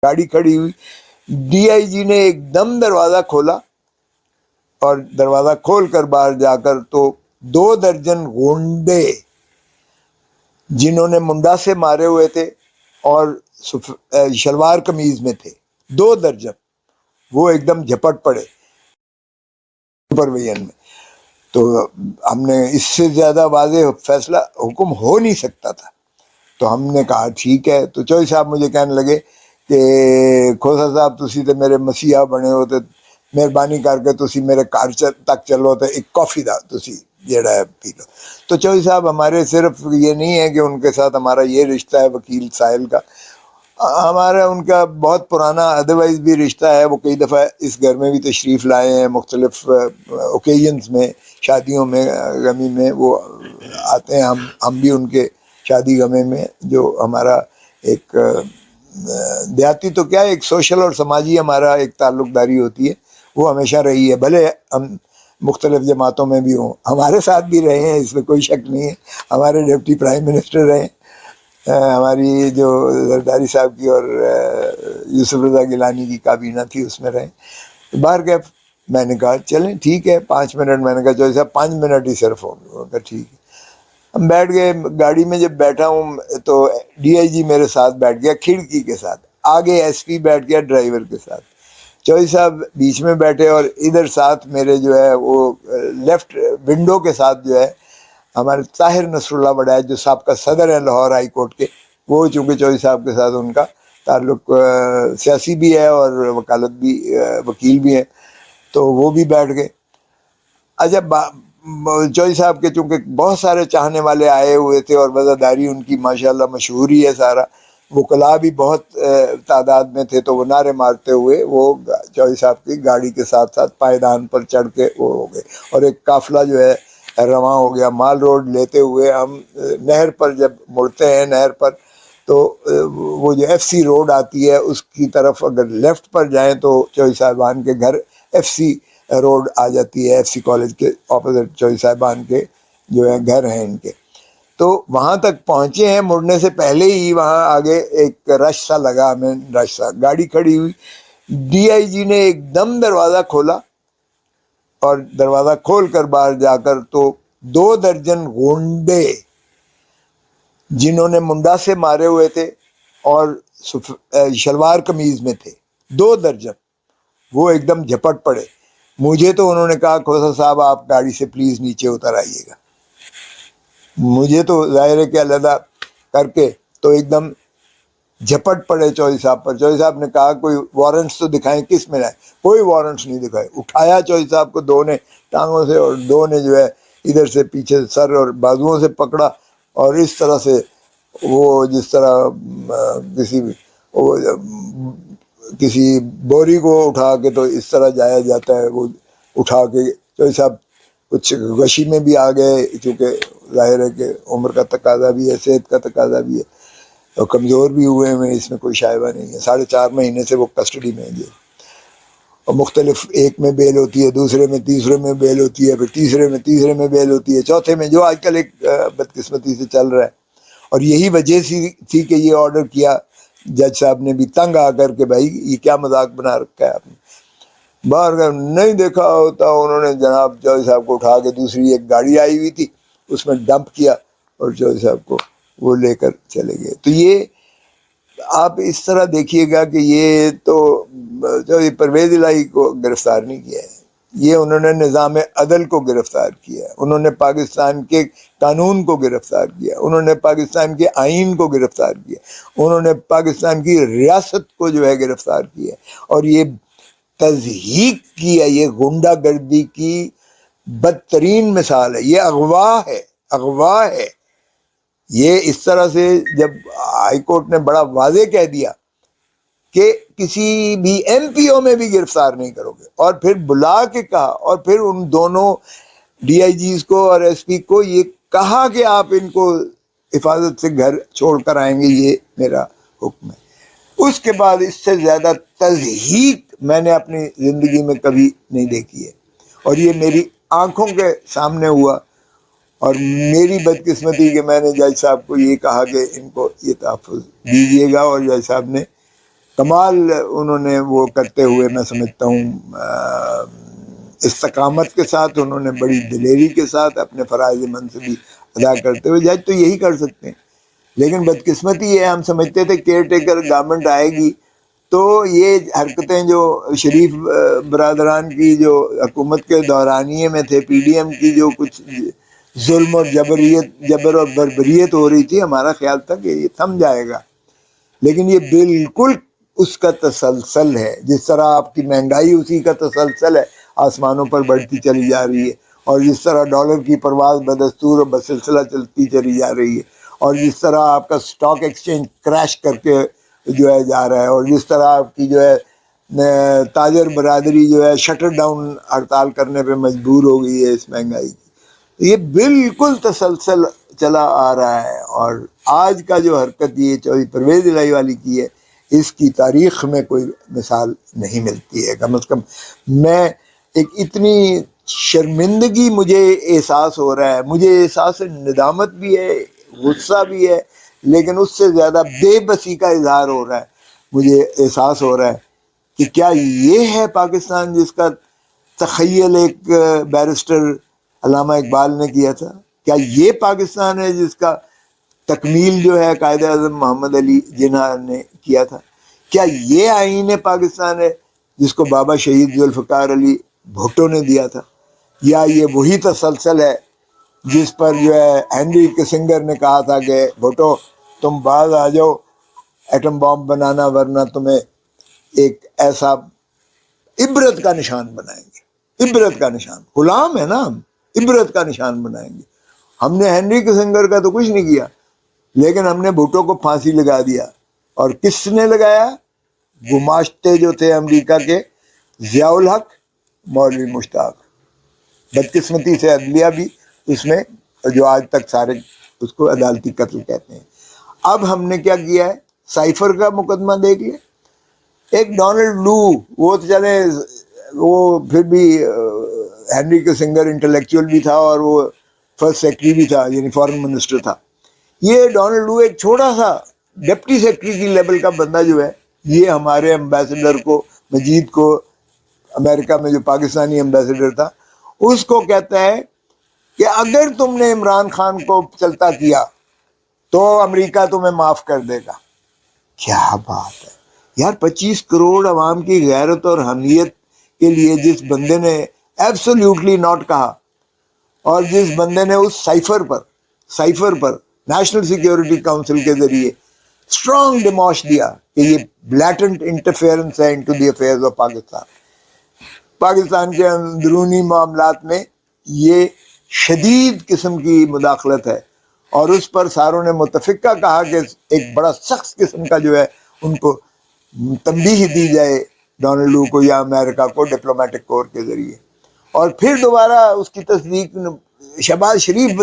گاڑی کھڑی ہوئی, ڈی آئی جی نے ایک دم دروازہ کھولا اور دروازہ کھول کر باہر جا کر تو 2 درجن گونڈے جنہوں نے منڈا سے مارے ہوئے تھے اور شلوار قمیض میں تھے, 2 درجن, وہ ایک دم جھپٹ پڑے سپرویژن میں. تو ہم نے اس سے زیادہ واضح فیصلہ حکم ہو نہیں سکتا تھا. تو ہم نے کہا ٹھیک ہے. تو چوہی صاحب مجھے کہنے لگے کہ کھوسا صاحب تسی تے میرے مسیحا بنے ہو, تے مہربانی کر کے تسی میرے گھر تک چلو تے ایک کافی دا تسی جیڑا ہے پی لو. تو چوہی صاحب ہمارے صرف یہ نہیں ہے کہ ان کے ساتھ ہمارا یہ رشتہ ہے وکیل ساحل کا, ہمارا ان کا بہت پرانا ادروائز بھی رشتہ ہے. وہ کئی دفعہ اس گھر میں بھی تشریف لائے ہیں, مختلف اوکیزنس میں, شادیوں میں, غمی میں وہ آتے ہیں. ہم بھی ان کے شادی غمے میں, جو ہمارا ایک دیہاتی تو کیا ایک سوشل اور سماجی ہمارا ایک تعلق داری ہوتی ہے, وہ ہمیشہ رہی ہے. بھلے ہم مختلف جماعتوں میں بھی ہوں, ہمارے ساتھ بھی رہے ہیں, اس میں کوئی شک نہیں ہے. ہمارے ڈپٹی پرائم منسٹر رہے, ہماری جو زرداری صاحب کی اور یوسف رضا گیلانی کی کابینہ تھی اس میں رہے. باہر گئے, میں نے کہا چلیں ٹھیک ہے 5 منٹ, میں نے کہا چوہی صاحب 5 منٹ ہی صرف ہوں گے. انہوں نے کہا ٹھیک ہے. ہم بیٹھ گئے گاڑی میں. جب بیٹھا ہوں تو ڈی آئی جی میرے ساتھ بیٹھ گیا کھڑکی کے ساتھ, آگے ایس پی بیٹھ گیا ڈرائیور کے ساتھ, چوہی صاحب بیچ میں بیٹھے, اور ادھر ساتھ میرے جو ہے وہ لیفٹ ونڈو کے ساتھ جو ہے ہمارے طاہر نصر اللہ وڈائچ جو سابقہ صدر ہیں لاہور ہائی کورٹ کے, وہ چونکہ چوہی صاحب کے ساتھ ان کا تعلق سیاسی بھی ہے اور وکالت بھی, وکیل بھی ہیں, تو وہ بھی بیٹھ گئے. اچھا چوہی صاحب کے چونکہ بہت سارے چاہنے والے آئے ہوئے تھے اور وزاداری ان کی ماشاءاللہ مشہور ہی ہے سارا, وکلاء بھی بہت تعداد میں تھے, تو وہ نعرے مارتے ہوئے وہ چوہی صاحب کی گاڑی کے ساتھ ساتھ پائیدان پر چڑھ کے وہ ہو گئے, اور ایک قافلہ جو ہے رواں ہو گیا. مال روڈ لیتے ہوئے ہم نہر پر جب مڑتے ہیں, نہر پر تو وہ جو ایف سی روڈ آتی ہے اس کی طرف اگر لیفٹ پر جائیں تو چوہی صاحبان کے گھر ایف سی روڈ آ جاتی ہے, ایف سی کالج کے اپوزٹ چوہی صاحبان کے جو ہے گھر ہیں ان کے. تو وہاں تک پہنچے ہیں, مڑنے سے پہلے ہی وہاں آگے ایک رش سا لگا, ہمیں رش سا, گاڑی کھڑی ہوئی, ڈی آئی جی نے ایک دم دروازہ کھولا اور دروازہ کھول کر باہر جا کر تو 2 درجن گونڈے جنہوں نے منڈا سے مارے ہوئے تھے اور شلوار قمیض میں تھے, 2 درجن, وہ ایک دم جھپٹ پڑے. مجھے تو انہوں نے کہا کھوسا صاحب آپ گاڑی سے پلیز نیچے اتر آئیے گا. مجھے تو ظاہر ہے کہ علیحدہ کر کے تو ایک دم جھپٹ پڑے چوہی صاحب پر. چوہی صاحب نے کہا کوئی وارنٹس تو دکھائیں, کس میں لائے, کوئی وارنٹس نہیں دکھائے. اٹھایا چوہی صاحب کو 2 نے ٹانگوں سے, اور 2 نے جو ہے ادھر سے پیچھے سر اور بازوؤں سے پکڑا, اور اس طرح سے وہ جس طرح کسی بوری کو اٹھا کے تو اس طرح جایا جاتا ہے, وہ اٹھا کے چوہی صاحب کچھ غشی میں بھی آ گئے, کیونکہ ظاہر ہے کہ عمر کا تقاضا بھی ہے, صحت کا تقاضا بھی ہے, اور کمزور بھی ہوئے ہیں, اس میں کوئی شائبہ نہیں ہے. 4.5 مہینے سے وہ کسٹڈی میں گئے, اور مختلف, ایک میں بیل ہوتی ہے, دوسرے میں تیسرے میں بیل ہوتی ہے, پھر تیسرے میں بیل ہوتی ہے, چوتھے میں, جو آج کل ایک بدقسمتی سے چل رہا ہے. اور یہی وجہ تھی کہ یہ آرڈر کیا جج صاحب نے بھی تنگ آ کر کہ بھائی یہ کیا مذاق بنا رکھا ہے آپ نے. باہر کا نہیں دیکھا ہوتا, انہوں نے جناب چوہی صاحب کو اٹھا کے دوسری ایک گاڑی آئی ہوئی تھی اس میں ڈمپ کیا, اور چوہی صاحب کو وہ لے کر چلے گئے. تو یہ آپ اس طرح دیکھیے گا کہ یہ تو جو پرویز الہی کو گرفتار نہیں کیا ہے, یہ انہوں نے نظام عدل کو گرفتار کیا, انہوں نے پاکستان کے قانون کو گرفتار کیا, انہوں نے پاکستان کے آئین کو گرفتار کیا, انہوں نے پاکستان کی ریاست کو جو ہے گرفتار کیا, اور یہ تضحیق کی ہے, یہ غنڈہ گردی کی بدترین مثال ہے. یہ اغوا ہے, اغوا ہے. یہ اس طرح سے جب ہائی کورٹ نے بڑا واضح کہہ دیا کہ کسی بھی ایم پی او میں بھی گرفتار نہیں کرو گے, اور پھر بلا کے کہا, اور پھر ان دونوں ڈی آئی جیز کو اور ایس پی کو یہ کہا کہ آپ ان کو حفاظت سے گھر چھوڑ کر آئیں گے, یہ میرا حکم ہے. اس کے بعد اس سے زیادہ تضحیق میں نے اپنی زندگی میں کبھی نہیں دیکھی ہے, اور یہ میری آنکھوں کے سامنے ہوا. اور میری بدقسمتی کہ میں نے جج صاحب کو یہ کہا کہ ان کو یہ تحفظ دیجیے گا, اور جج صاحب نے کمال انہوں نے وہ کرتے ہوئے میں سمجھتا ہوں استقامت کے ساتھ، انہوں نے بڑی دلیری کے ساتھ اپنے فرائض منصبی ادا کرتے ہوئے، جج تو یہی کر سکتے ہیں، لیکن بدقسمتی یہ ہم سمجھتے تھے کیئر ٹیکر گورنمنٹ آئے گی تو یہ حرکتیں جو شریف برادران کی جو حکومت کے دورانیے میں تھے، پی ڈی ایم کی جو کچھ ظلم اور جبر اور بربریت ہو رہی تھی، ہمارا خیال تھا کہ یہ تھم جائے گا، لیکن یہ بالکل اس کا تسلسل ہے، جس طرح آپ کی مہنگائی اسی کا تسلسل ہے، آسمانوں پر بڑھتی چلی جا رہی ہے، اور جس طرح ڈالر کی پرواز بدستور اور بسلسلہ چلتی چلی جا رہی ہے، اور جس طرح آپ کا سٹاک ایکسچینج کریش کر کے جو ہے جا رہا ہے، اور جس طرح آپ کی جو ہے تاجر برادری جو ہے شٹر ڈاؤن ہڑتال کرنے پہ مجبور ہو گئی ہے اس مہنگائی کی، یہ بالکل تسلسل چلا آ رہا ہے۔ اور آج کا جو حرکت یہ چودھری پرویز الہی والی کی ہے، اس کی تاریخ میں کوئی مثال نہیں ملتی ہے۔ کم از کم میں ایک اتنی شرمندگی مجھے احساس ہو رہا ہے، مجھے احساس ندامت بھی ہے، غصہ بھی ہے، لیکن اس سے زیادہ بے بسی کا اظہار ہو رہا ہے، مجھے احساس ہو رہا ہے کہ کیا یہ ہے پاکستان جس کا تخیل ایک بیرسٹر علامہ اقبال نے کیا تھا؟ کیا یہ پاکستان ہے جس کا تکمیل جو ہے قائد اعظم محمد علی جناح نے کیا تھا؟ کیا یہ آئین پاکستان ہے جس کو بابا شہید ذوالفقار علی بھٹو نے دیا تھا؟ یا یہ وہی تسلسل ہے جس پر جو ہے ہینری کسنگر نے کہا تھا کہ بھٹو تم باز آ جاؤ ایٹم بام بنانا، ورنہ تمہیں ایک ایسا عبرت کا نشان بنائیں گے، عبرت کا نشان، غلام ہے نا ہم، عبرت کا نشان بنائیں گے۔ ہم نے ہینری کسنگر کا تو کچھ نہیں کیا، لیکن ہم نے بھٹو کو پھانسی لگا دیا، اور کس نے لگایا؟ گماشتے جو تھے امریکہ کے، ضیاء الحق، مولوی مشتاق۔ بدقسمتی سے عدلیہ بھی اس میں، جو آج تک سارے اس کو عدالتی قتل کہتے ہیں۔ اب ہم نے کیا کیا ہے؟ سائفر کا مقدمہ دیکھ لیں، ایک ڈونلڈ لو، وہ تو چلے وہ پھر بھی ہینری کسنگر انٹلیکچوئل بھی تھا اور وہ فرسٹ سیکرٹری بھی تھا، یعنی فارن منسٹر تھا۔ یہ ڈونلڈ لو ایک چھوٹا سا ڈپٹی سیکرٹری کی لیول کا بندہ جو ہے، یہ ہمارے امبیسڈر کو، مجید کو، امریکہ میں جو پاکستانی امبیسڈر تھا، اس کو کہتا ہے کہ اگر تم نے عمران خان کو چلتا کیا تو امریکہ تمہیں معاف کر دے گا۔ کیا بات ہے یار! 25 کروڑ عوام کی غیرت اور حمیت کے لیے جس بندے نے ایبسولیوٹلی ناٹ کہا، اور جس بندے نے اس سائفر پر نیشنل سیکیورٹی کاؤنسل کے ذریعے اسٹرانگ ڈیموش دیا کہ یہ بلیٹنٹ انٹرفیئرنس ہے into the affairs of Pakistan کے اندرونی معاملات میں یہ شدید قسم کی مداخلت ہے، اور اس پر ساروں نے متفقہ کہا کہ ایک بڑا سخت قسم کا جو ہے ان کو تنبیہ دی جائے ڈونلڈ لو کو یا امریکہ کو ڈپلومیٹک کور کے ذریعے۔ اور پھر دوبارہ اس کی تصدیق شہباز شریف